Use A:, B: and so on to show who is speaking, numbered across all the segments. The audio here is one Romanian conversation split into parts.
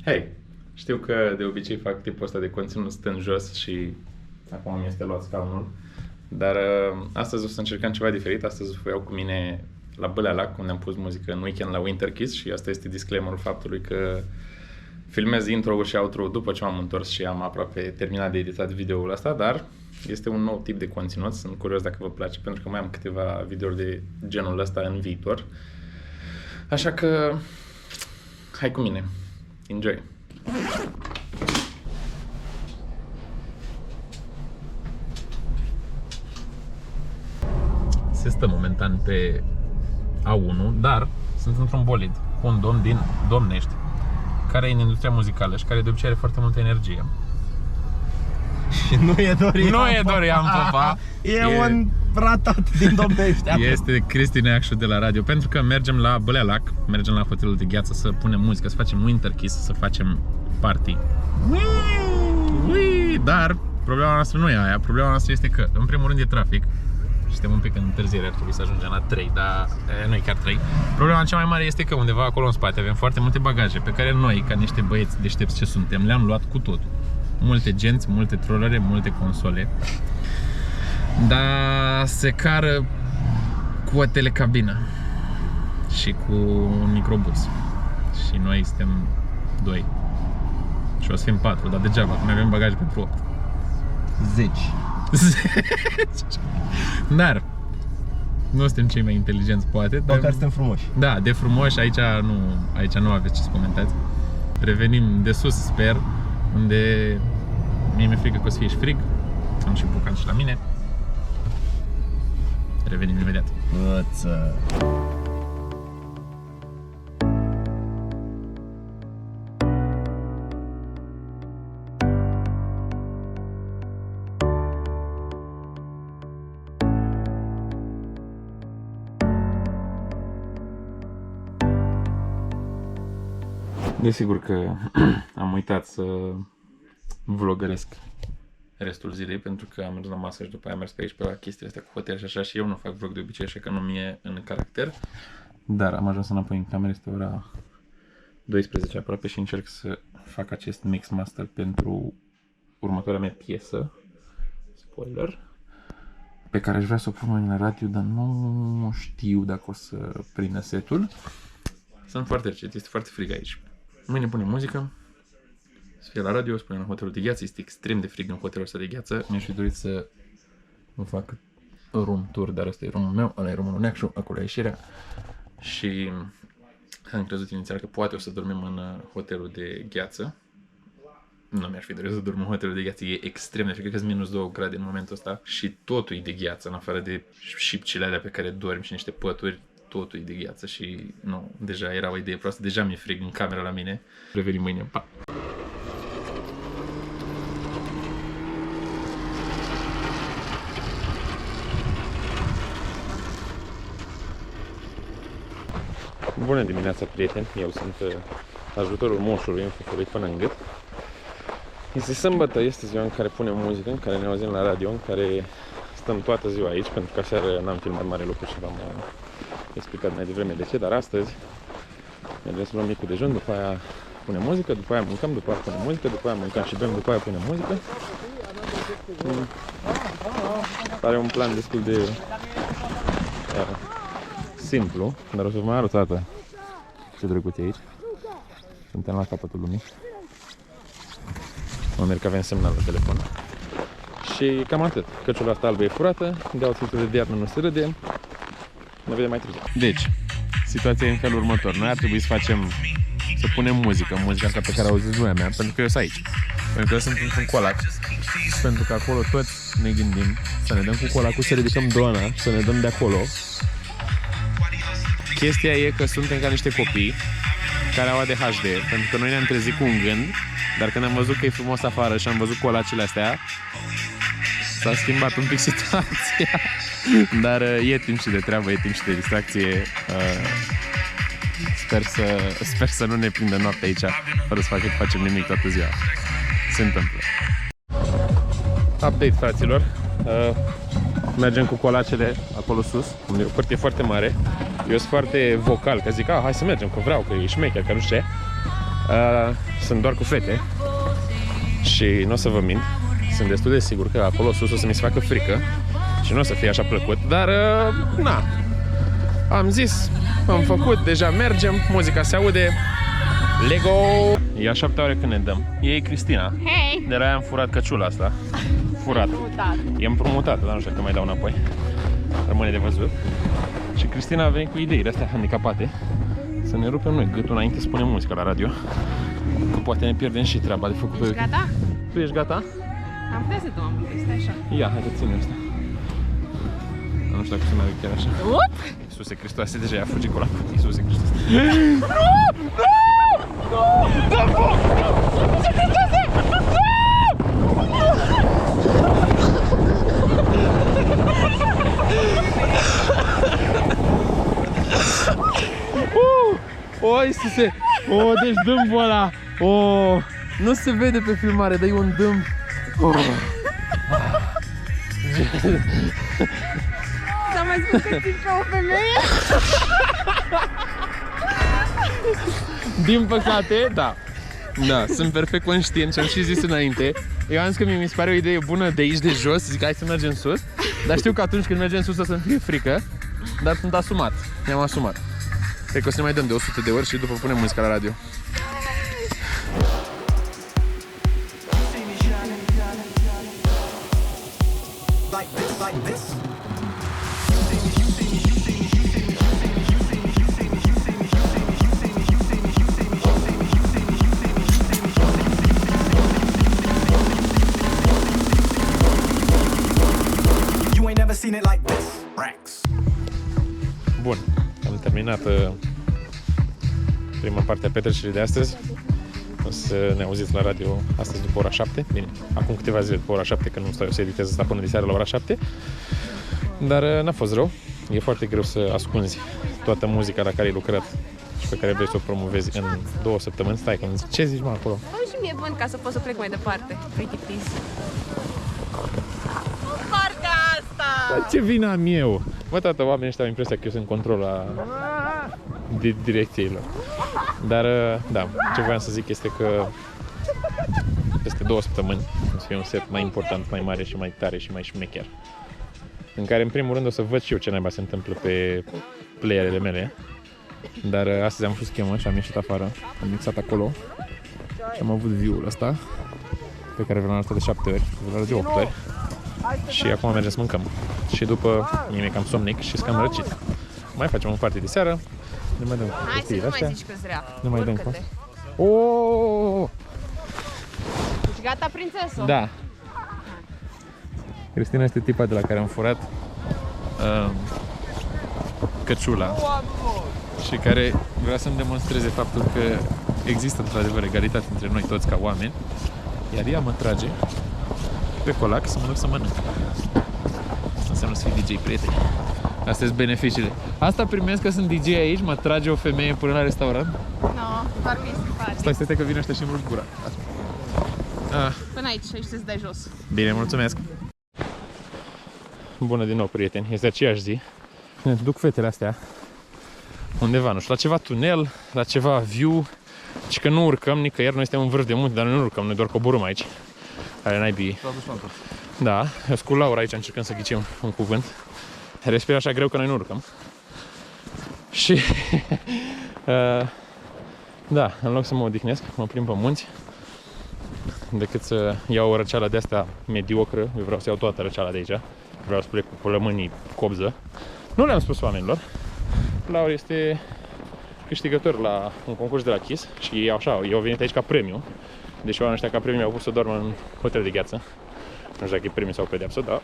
A: Hei, știu că de obicei fac tipul ăsta de conținut stând jos și acum mi este luat scaunul, dar astăzi o să încercăm ceva diferit. Astăzi o iau cu mine la Bălea Lac, unde am pus muzică în weekend la Winter Kiss și asta este disclaimerul faptului că filmez intro-ul și outro după ce m-am întors și am aproape terminat de editat videoul ăsta, dar este un nou tip de conținut. Sunt curios dacă vă place, pentru că mai am câteva videouri de genul ăsta în viitor. Așa că hai cu mine. Enjoy! Se stă momentan pe A1, dar sunt într-un bolid cu un domn din Domnești, care e în industria muzicală și care de obicei are foarte multă energie.
B: Și nu e
A: Dorian Popa.
B: E un ratat din Domnești.
A: Este Cristi Neacșu de la radio, pentru că mergem la Bălea Lac, mergem la hotelul de gheață să punem muzică, să facem Winter Kiss, să facem party. Dar problema noastră nu e aia, problema noastră este că, în primul rând, e trafic. Suntem un pic în întârziere, ar trebui să ajungem la 3, dar nu e chiar 3. Problema cea mai mare este că undeva acolo în spate avem foarte multe bagaje pe care noi, ca niște băieți deștepți ce suntem, le-am luat cu totul. Multe genți, multe trollere, multe console. Dar se cară cu o telecabină și cu un microbus. Și noi suntem 2. Și o să fim 4, dar degeaba, că noi avem bagaje pentru 8.
B: 10.
A: Dar nu suntem cei mai inteligenți, poate. Dar
B: care suntem frumoși.
A: Da, de frumoși, aici nu aveți ce să comentați. Revenim de sus, sper, unde mie mi-e frică că o să fie și frig. Am și bucat și la mine. Revenim imediat.
B: Ăță.
A: Desigur că am uitat să vlogăresc restul zilei, pentru că am mers la masă și după aia am mers pe aici pe la chestiile astea cu hotel și așa, și eu nu fac vlog de obicei, așa că nu mi-e în caracter. Dar am ajuns înapoi în cameră, este ora 12 aproape și încerc să fac acest mix master pentru următoarea mea piesă, spoiler, pe care aș vrea să o pun la radio, dar nu știu dacă o să prindă setul. Sunt foarte recet, este foarte frig aici. Mâine punem muzică, să fie la radio, să punem în hotelul de gheață, este extrem de frig în hotelul ăsta de gheață. Mi-aș fi dorit să vă fac room tour, dar ăsta e room-ul meu, ăla e room-ul Neacșu, acolo e ieșirea. Și am crezut inițial că poate o să dormim în hotelul de gheață. Nu mi-aș fi dorit să dorm în hotelul de gheață, e extrem de frig, cred că sunt -2 grade în momentul ăsta și totul e de gheață, în afară de șipcile alea pe care dormi și niște pături. Totul e de gheață și nu, deja era o idee proastă, deja mi-e frig în camera la mine. Revenim mâine, pa! Bună dimineața, prieteni! Eu sunt ajutorul moșului înfăfărit până în gât. Este sâmbătă, este ziua în care punem muzică, în care ne auzim la radio, în care stăm toată ziua aici, pentru că aseară n-am filmat mare lucru și v-am explicat mai devreme de ce, dar astăzi mergem să luăm micul dejun, după aia punem muzică, după aia mâncăm, după aia punem muzică, după aia mâncăm și bem, după aia punem muzică. Pare un plan destul de simplu, dar o să vă mai arăt o dată ce drăguț e aici. Suntem la capătul lumii. Mă merg că avem semnal la telefon. Și cam atât. Căciula asta albă e furată, de-au ținut de iarnă nu se râde. Ne vedem mai târziu. Deci, situația e în felul următor. Noi ar trebui să punem muzica asta pe care auziți lumea mea, pentru că eu sunt aici. Pentru că eu sunt într-un colac. Pentru că acolo toți ne gândim să ne dăm cu colacul, să ridicăm drona și să ne dăm de acolo. Chestia e că suntem ca niște copii care au ADHD, pentru că noi ne-am trezit cu un gând, dar când am văzut că e frumos afară și am văzut colacele astea, s-a schimbat un pic situația. Dar e timp și de treabă, e timp și de distracție. Sper să nu ne prindă noaptea aici fără să facem nimic toată ziua. Se întâmplă. Update, fraților. Mergem cu colacele acolo sus, unde e o curte foarte mare. Eu sunt foarte vocal, că zic, hai să mergem, că vreau, că e șmecher, că nu știu ce. Sunt doar cu fete și nu o să vă mint, sunt destul de sigur că acolo sus o să mi se facă frică și nu o să fie așa plăcut, dar na, am zis, am făcut, deja mergem, muzica se aude, Lego! E a 7 ore când ne dăm. E Cristina.
C: Hei!
A: De la ea am furat căciula asta. Furat. E împrumutată, dar nu știu că mai dau înapoi. Rămâne de văzut. Și Cristina a venit cu ideile astea handicapate. Să ne rupem noi gâtul înainte să punem muzica la radio. Că poate ne pierdem și treaba de făcut.
C: Ești gata?
A: Tu ești gata?
C: Am putea să dăm un pic, stai așa.
A: Ia, hai că ține asta. Nu știu dacă se merge chiar așa.
C: Up!
A: Iisuse Hristoase, deja i-a fugit cu ăla. Iisuse Hristoase. O, Iisuse! O, deci dâmbul ăla! O, nu se vede pe filmare, dar e un dâmb.
C: S-a mai spus că ții ca o femeie?
A: Din păcate, da. Da, sunt perfect conștient și am și zis înainte. Eu am zis că mi se pare o idee bună de aici de jos, zic hai să mergem sus. Dar știu că atunci când mergem sus o să-mi fie frică. Dar sunt asumat, mi-am asumat. Cred că o să ne mai dăm de 100 de ori și după punem muzica la radio.
D: Seen it like this. Rex.
A: Bun, am terminat prima parte a petrecerii de astăzi. O să ne auziți la radio astăzi după ora 7. Bine, acum câteva zile după ora 7, că nu stau eu să editez asta până de seară la ora 7. Dar n-a fost rău. E foarte greu să ascunzi toată muzica la care ai lucrat și pe care vrei să o promovezi în 2 săptămâni. Stai că îmi zic, ce zici mă acolo?
C: Am și mie vânt ca să pot să plec mai departe. Pretty please. Partea asta!
A: Dar ce vină am eu? Mă, tată, oamenii ăștia au impresia că eu sunt în control a direcției lor. Dar, da, ce voiam să zic este că peste 2 săptămâni o să fie un set mai important, mai mare și mai tare și mai șmecher. În care, în primul rând, o să văd și eu ce naiba se întâmplă pe playerele mele. Dar astăzi am fost schemă și am ieșit afară, am mixat acolo și am avut view-ul ăsta pe care vreau asta de 7 ori, vreau de 8 ori. Și acum mergem să mâncăm. Și după, mie mi-e cam somnic și sunt cam răcit. Mai facem un party de seară, ne mai dăm cu
C: Hai să
A: copiii
C: nu
A: astea.
C: mai zici că-s rea.
A: Ne mai dăm cu
C: Urcă-te.
A: Oh!
C: Ești gata, prințesă?
A: Da. Cristina este tipa de la care am furat căciula și care vrea să-mi demonstreze faptul că există într-adevăr egalitate între noi toți ca oameni, iar ea mă trage pe colac să mă duc să mănânc. Asta înseamnă să fii DJ, prieteni. Astea sunt beneficiile. Asta primesc că sunt DJ aici, mă trage o femeie până la restaurant.
C: Nu, doar că e simpatic.
A: Stai că vine ăștia și îmi rup gura.
C: Până aici, aici să-ți dai jos.
A: Bine, mulțumesc! Bună din nou, prieteni, este aceeași zi. Ne duc fetele astea undeva, nu știu, la ceva tunel, la ceva view. Și că nu urcăm nicăieri, noi suntem în vârf de munte, dar noi nu urcăm, noi doar coborâm aici. Are naibii. Da, eu sunt cu Laura aici, încercăm să ghicim un cuvânt. Respir așa greu că noi nu urcăm. Și da, în loc să mă odihnesc, mă plimb pe munți, decât să iau o răceală de asta mediocră. Eu vreau să iau toată răceala de aici. Vreau să plec cu plămânii cobză. Nu le-am spus oamenilor. Laura este câștigător la un concurs de la Kiss și ei așa, ei au venit aici ca premiu. Deci oamenii ăștia ca premiu au pus să doarmă în hotel de gheață. Nu știu dacă e premiu sau pedeapsă, dar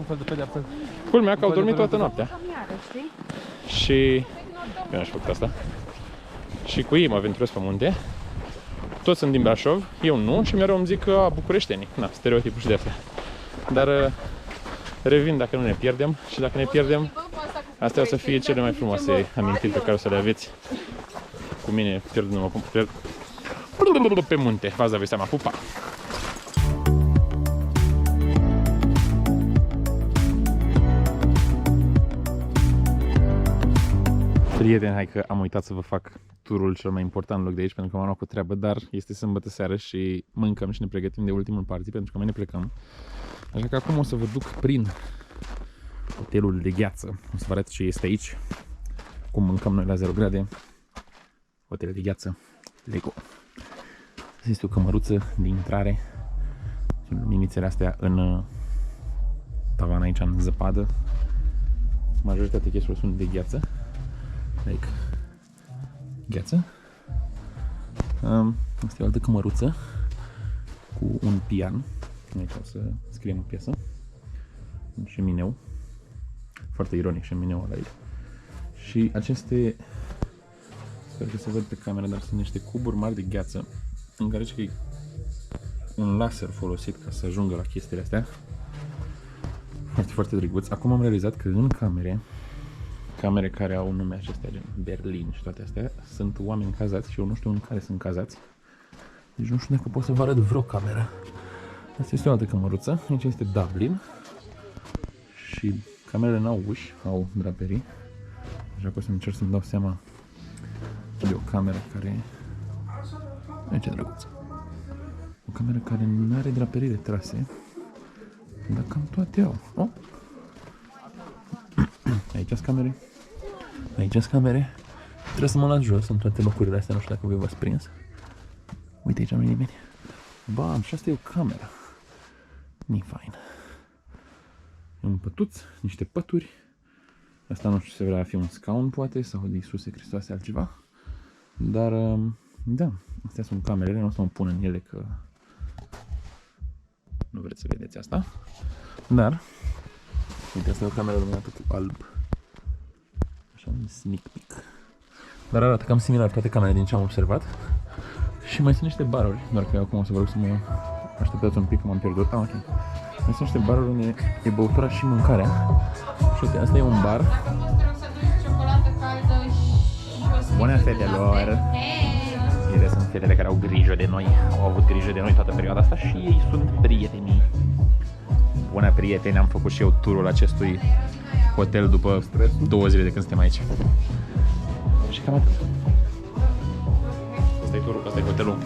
B: Un fel de pedeapsă.
A: culmea că au dormit toată noaptea.
C: Cam iară, știi?
A: Și eu n-aș făcut asta. Și cu ei mă aventurez pe munte. Toți sunt din Brașov, eu nu, și mereu îmi zic că bucureștenii. Na, stereotipul și de astea. Dar revin dacă nu ne pierdem și dacă ne pierdem, astea o să fie cele mai frumoase amintiri pe care o să le aveți cu mine pierdându-mă pe munte. V-ați dat seama, pupa! Prieteni, hai că am uitat să vă fac turul cel mai important loc de aici, pentru că m-am luat cu treabă, dar este sâmbătă seară și mâncăm și ne pregătim de ultimul party, pentru că mai ne plecăm. Așa că acum o să vă duc prin hotelul de gheață. O să vă arăt ce este aici, cum mâncăm noi la 0 grade. Hotel de gheață, Lego. Este o cămăruță de intrare. Sunt luminițele astea în tavan aici, în zăpadă. Majoritatea chestiilor sunt de gheață. Like, gheață. Asta e o altă cămăruță cu un pian. Aici o să scriem o piesă. Un șemineu. Foarte ironic șemineul ăla aici. Și aceste, sper că se văd pe cameră, dar sunt niște cuburi mari de gheață în care e un laser folosit ca să ajungă la chestiile astea. Foarte, foarte drăguț. Acum am realizat că în camere care au nume acestea, gen Berlin și toate astea, sunt oameni cazați și eu nu știu în care sunt cazați. Deci nu știu dacă pot să vă arăt vreo cameră. Asta este o altă cămăruță. Aici este Dublin. Și camerele n-au uși, au draperii. Așa că o să încerc să-mi dau seama de o cameră care... Aici e drăguță. O cameră care nu are draperii retrase, dar cam toate au. Oh. Aici sunt camere. Aici sunt camere. Trebuie să mă las jos în toate locurile astea, nu știu dacă voi v-ați prins. Uite, aici nu e nimeni. Bam, și asta e o cameră. Nu-i fain. E un pătuț, niște pături. Asta nu știu, se vrea a fi un scaun poate, sau de Iisuse Hristoase altceva. Dar, da, astea sunt camerele, nu o să mă pun în ele că nu vreți să vedeți asta. Dar, uite, asta e o cameră luminată cu alb. Așa un sneak peek. Dar arată cam similar toate camerele din ce am observat. Și mai sunt niște baruri, doar că eu acum o să vă rog să mă așteptați un pic, că m-am pierdut. Ah, ok. Mai sunt niște baruri unde e băutura și mâncarea. Și uite, asta e un bar. Bună, fetelor! Ele sunt fetele care au grijă de noi, au avut grijă de noi toată perioada asta și ei sunt prietenii. Bună, prieteni, am făcut și eu turul acestui hotel după 2 zile de când suntem aici. Și cam atât. Asta e turul, asta e hotelul.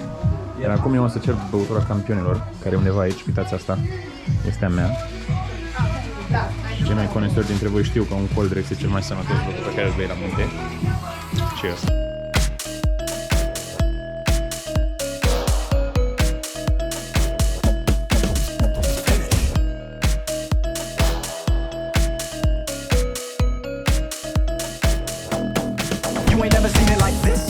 A: Iar acum eu o să cer băutura campionilor, care e undeva aici, uitați asta, este a mea. Cei mai conesori dintre voi știu că un cold drex e cel mai sănătos lucru pe care îl bei la munte. Cheers!
D: You ain't never seen it like this.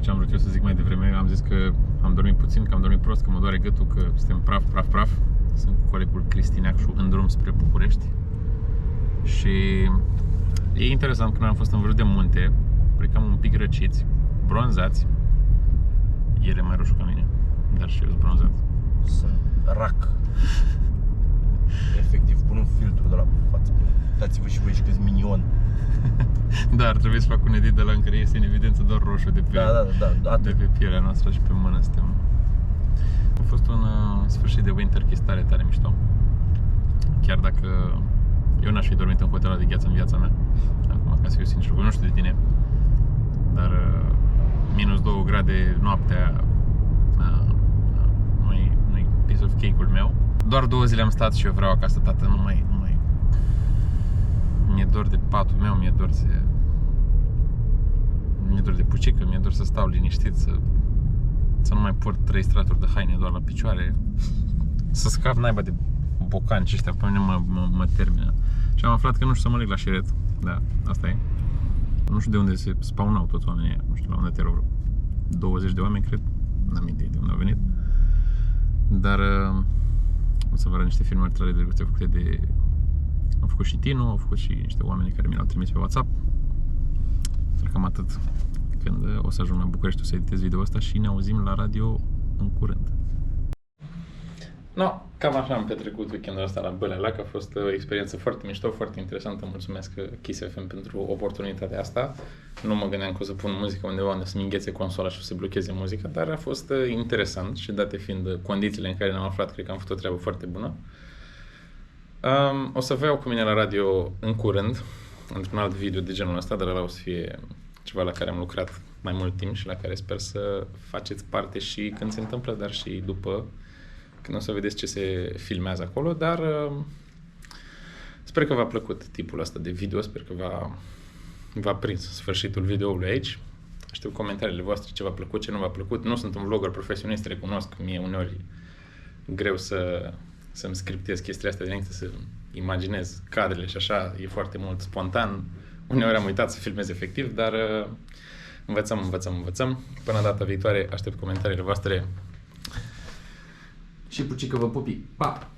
A: Ce am vrut eu să zic mai devreme, am zis că am dormit puțin, că am dormit prost, că mă doare gâtul, că suntem praf. Sunt cu colegul Cristi Neacșu în drum spre București. Și e interesant că noi am fost în vârf de munte, plecam un pic răciți, bronzați. El e mai roșu ca mine, dar și eu sunt bronzat.
B: Sunt rac. Efectiv, pun un filtru de la față. Dați-vă și voi și că-s minion.
A: Da, ar trebui să fac un edit de la în care iese în evidență doar roșu de pe,
B: Da,
A: de pe pielea noastră și pe mână suntem. A fost un sfârșit de winter kiss tare mișto. Chiar dacă eu n-aș fi dormit în hotelul de gheață în viața mea. Acum, ca să fiu sincer, nu știu de tine. Dar minus 2 grade noaptea nu-i piece of cake-ul meu. Doar 2 zile am stat și eu vreau acasă, tată, nu mai mi-e dor de patul meu, mi-e dor de pucică, mi-e dor să stau liniștit, să nu mai port 3 straturi de haine doar la picioare, să scap naiba de bocanci ăștia, pe mine mă termină. Și am aflat că nu știu să mă leg la șiret, da, asta e. Nu știu de unde se spawnau toți oamenii ăia. Nu știu, la un dat erau vreo 20 de oameni, cred. N-am idee de unde au venit. Dar o să vă arăt niște filmări tare drăguțe făcute de... Am făcut și Tino, au făcut și niște oameni care mi l-au trimis pe WhatsApp. Dar cam atât. Când o să ajung la București o să editez video ăsta și ne auzim la radio în curând. No, cam așa am petrecut weekendul ăsta la Bălea, că a fost o experiență foarte mișto, foarte interesantă. Mulțumesc Kiss FM pentru oportunitatea asta. Nu mă gândeam că o să pun muzică undeva unde să-mi înghețe consola și o să blocheze muzica, dar a fost interesant și date fiind condițiile în care ne-am aflat, cred că am făcut o treabă foarte bună. O să vă iau cu mine la radio în curând, într-un alt video de genul ăsta, dar ăla o să fie ceva la care am lucrat mai mult timp și la care sper să faceți parte și când se întâmplă, dar și după, când o să vedeți ce se filmează acolo, dar sper că v-a plăcut tipul ăsta de video, sper că v-a prins sfârșitul videoului aici. Aștept comentariile voastre, ce v-a plăcut, ce nu v-a plăcut. Nu sunt un vlogger profesionist, recunosc că mie uneori greu să-mi scriptez chestiile astea dinainte, să imaginez cadrele și așa, e foarte mult spontan. Uneori am uitat să filmez efectiv, dar învățăm. Până data viitoare, aștept comentariile voastre. Și pucică vă pupi. Pa!